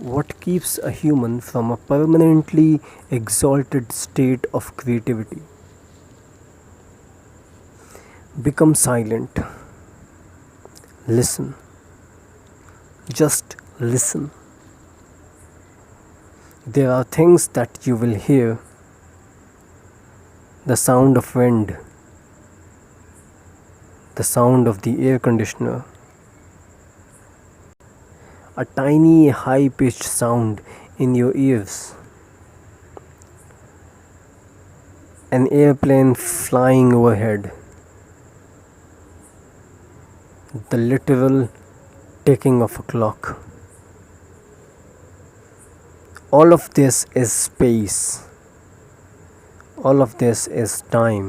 What keeps a human from a permanently exalted state of creativity? Become silent. Listen. Just listen. There are things that you will hear: the sound of wind, the sound of the air conditioner, a tiny high pitched sound in your ears, an airplane flying overhead, the literal ticking of a clock. All of this is space. All of this is time.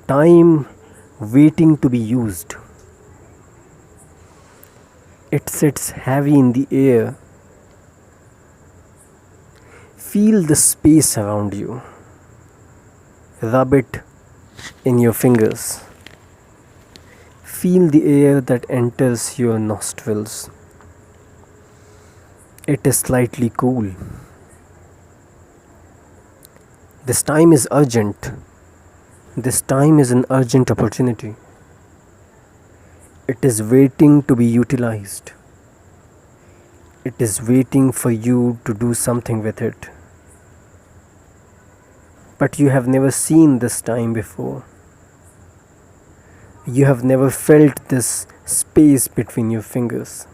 Time waiting to be used. It sits heavy in the air. Feel the space around you. Rub it in your fingers. Feel the air that enters your nostrils. It is slightly cool. This time is urgent. This time is an urgent opportunity. It is waiting to be utilized. It is waiting for you to do something with it. But you have never seen this time before. You have never felt this space between your fingers.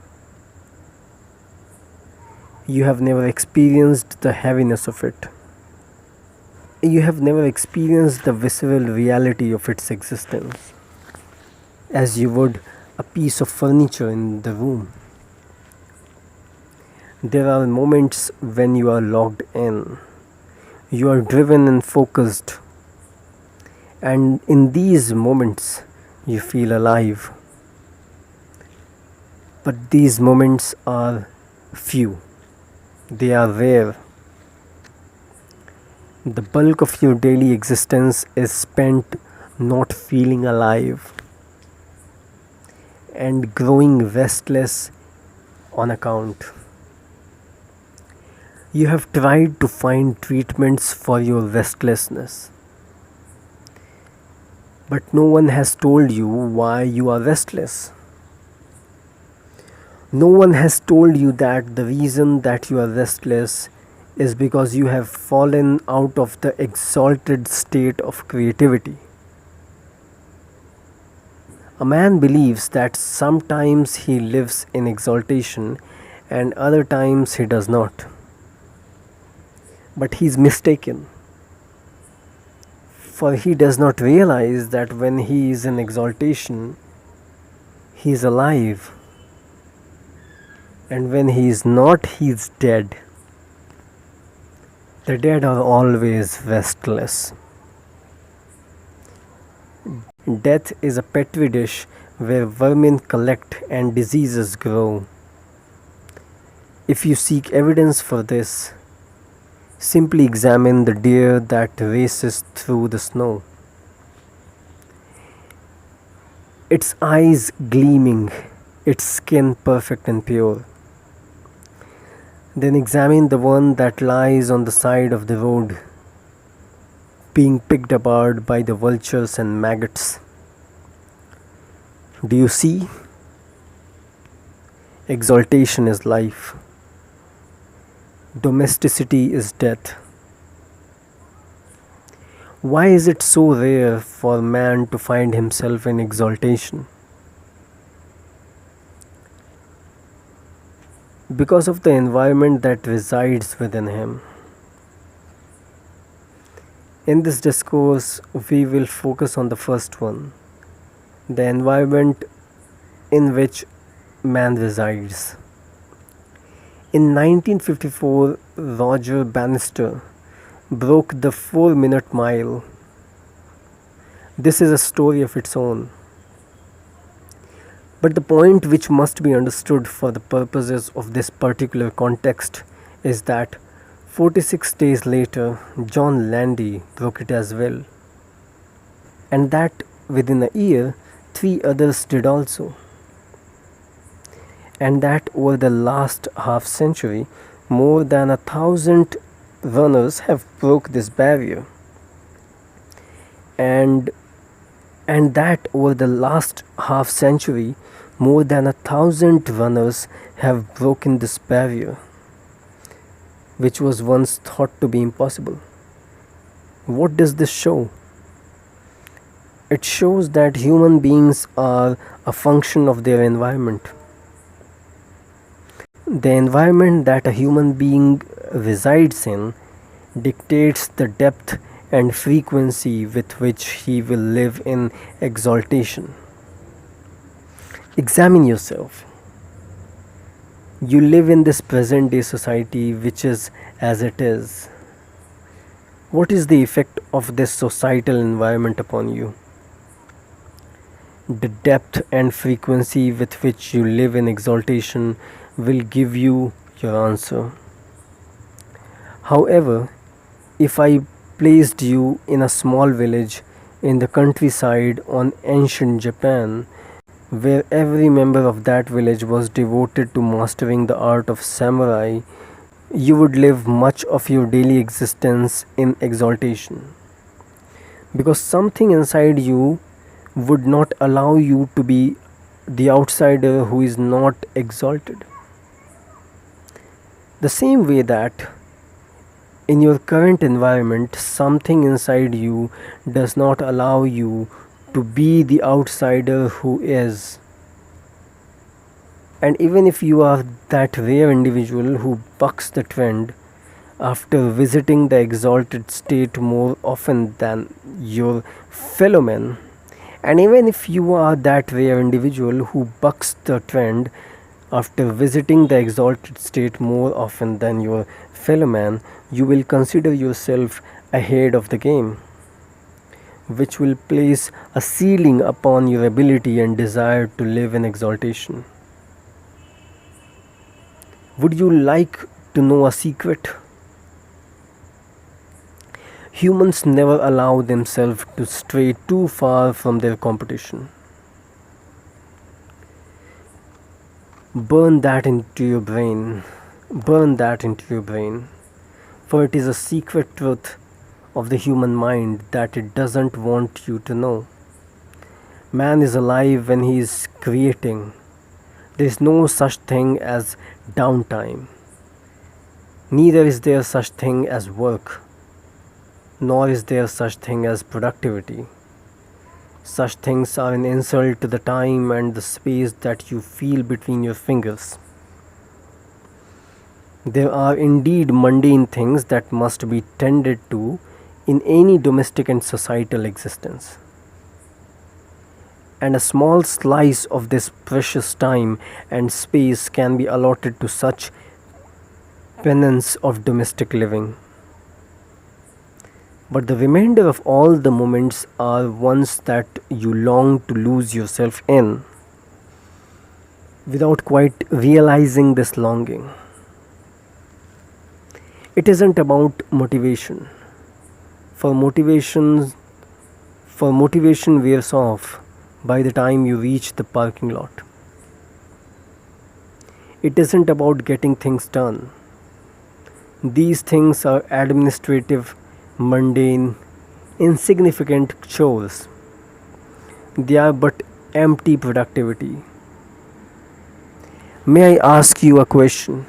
You have never experienced the heaviness of it. You have never experienced the visceral reality of its existence, as you would a piece of furniture in the room. There are moments when you are logged in. You are driven and focused. And in these moments, you feel alive. But these moments are few. They are rare. The bulk of your daily existence is spent not feeling alive and growing restless on account. You have tried to find treatments for your restlessness, but no one has told you why you are restless. No one has told you that the reason that you are restless is because you have fallen out of the exalted state of creativity. A man believes that sometimes he lives in exaltation and other times he does not. But he is mistaken. For he does not realize that when he is in exaltation, he is alive. And when he is not, he is dead. The dead are always restless. Death is a petri dish where vermin collect and diseases grow. If you seek evidence for this, simply examine the deer that races through the snow. Its eyes gleaming, its skin perfect and pure. Then examine the one that lies on the side of the road, being picked apart by the vultures and maggots. Do you see? Exaltation is life. Domesticity is death. Why is it so rare for man to find himself in exaltation? Because of the environment that resides within him. In this discourse, we will focus on the first one, the environment in which man resides. In 1954, Roger Bannister broke the 4-minute mile. This is a story of its own. But the point which must be understood for the purposes of this particular context is that 46 days later, John Landy broke it as well. And that within a year, 3 others did also. and that over the last half century, more than 1,000 runners have broke this barrier, and that over the last half century, more than 1,000 runners have broken this barrier, which was once thought to be impossible. What does this show? It shows that human beings are a function of their environment. The environment that a human being resides in dictates the depth and frequency with which he will live in exaltation. Examine yourself. You live in this present day society which is as it is. What is the effect of this societal environment upon you? The depth and frequency with which you live in exaltation will give you your answer. However, if I placed you in a small village in the countryside on ancient Japan, where every member of that village was devoted to mastering the art of samurai, you would live much of your daily existence in exaltation. Because something inside you would not allow you to be the outsider who is not exalted. The same way that in your current environment, something inside you does not allow you to be the outsider who is. And even if you are that rare individual who bucks the trend after visiting the exalted state more often than your fellow men, and even if you are that rare individual who bucks the trend after visiting the exalted state more often than your fellow man, you will consider yourself ahead of the game, which will place a ceiling upon your ability and desire to live in exaltation. Would you like to know a secret? Humans never allow themselves to stray too far from their competition. Burn that into your brain. Burn that into your brain. For it is a secret truth of the human mind that it doesn't want you to know. Man is alive when he is creating. There is no such thing as downtime. Neither is there such thing as work. Nor is there such thing as productivity. Such things are an insult to the time and the space that you feel between your fingers. There are indeed mundane things that must be tended to in any domestic and societal existence. And a small slice of this precious time and space can be allotted to such penance of domestic living. But the remainder of all the moments are ones that you long to lose yourself in without quite realizing this longing. It isn't about motivation. For motivation wears off by the time you reach the parking lot. It isn't about getting things done. These things are administrative, mundane, insignificant chores. They are but empty productivity. May I ask you a question?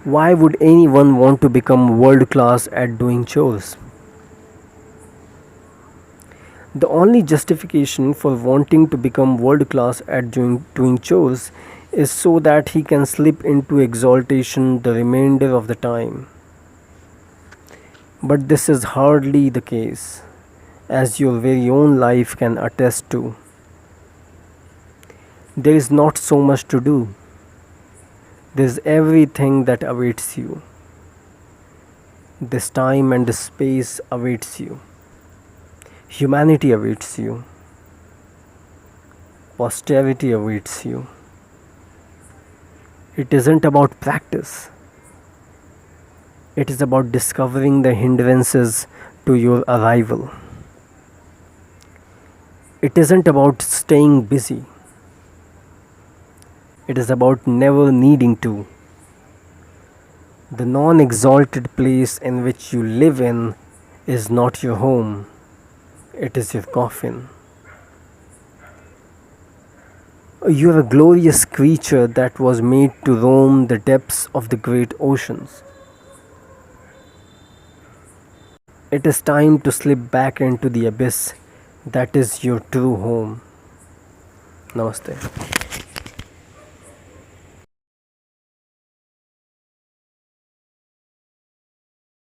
Why would anyone want to become world class at doing chores? The only justification for wanting to become world class at doing chores is so that he can slip into exaltation the remainder of the time. But this is hardly the case, as your very own life can attest to. There is not so much to do. There is everything that awaits you. This time and this space awaits you. Humanity awaits you. Posterity awaits you. It isn't about practice. It is about discovering the hindrances to your arrival. It isn't about staying busy. It is about never needing to. The non exalted place in which you live in is not your home, it is your coffin. You are a glorious creature that was made to roam the depths of the great oceans. It is time to slip back into the abyss that is your true home. Namaste.